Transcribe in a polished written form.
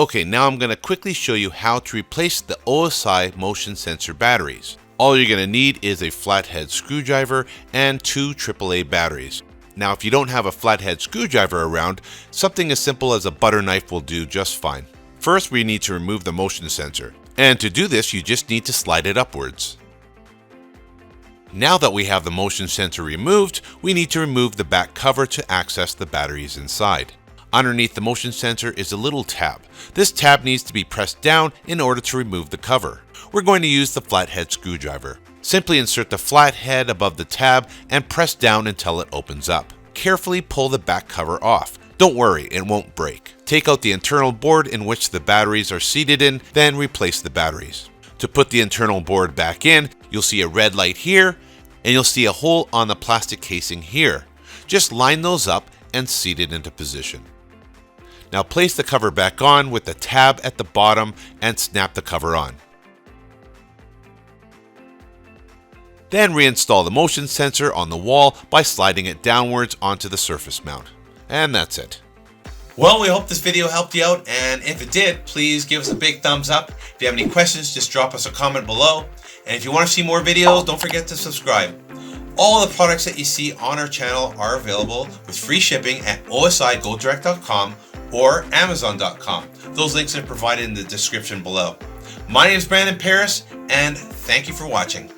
Okay, now I'm going to quickly show you how to replace the OSI Motion Sensor batteries. All you're going to need is a flathead screwdriver and 2 AAA batteries. Now, if you don't have a flathead screwdriver around, something as simple as a butter knife will do just fine. First, we need to remove the motion sensor. And to do this, you just need to slide it upwards. Now that we have the motion sensor removed, we need to remove the back cover to access the batteries inside. Underneath the motion sensor is a little tab. This tab needs to be pressed down in order to remove the cover. We're going to use the flathead screwdriver. Simply insert the flathead above the tab and press down until it opens up. Carefully pull the back cover off. Don't worry, it won't break. Take out the internal board in which the batteries are seated in, then replace the batteries. To put the internal board back in, you'll see a red light here, and you'll see a hole on the plastic casing here. Just line those up and seat it into position. Now place the cover back on with the tab at the bottom and snap the cover on. Then reinstall the motion sensor on the wall by sliding it downwards onto the surface mount. And that's it. Well, we hope this video helped you out, and if it did, please give us a big thumbs up. If you have any questions, just drop us a comment below. And if you want to see more videos, don't forget to subscribe. All the products that you see on our channel are available with free shipping at osigodirect.com or amazon.com. Those links are provided in the description below. My name is Brandon Paris, and thank you for watching.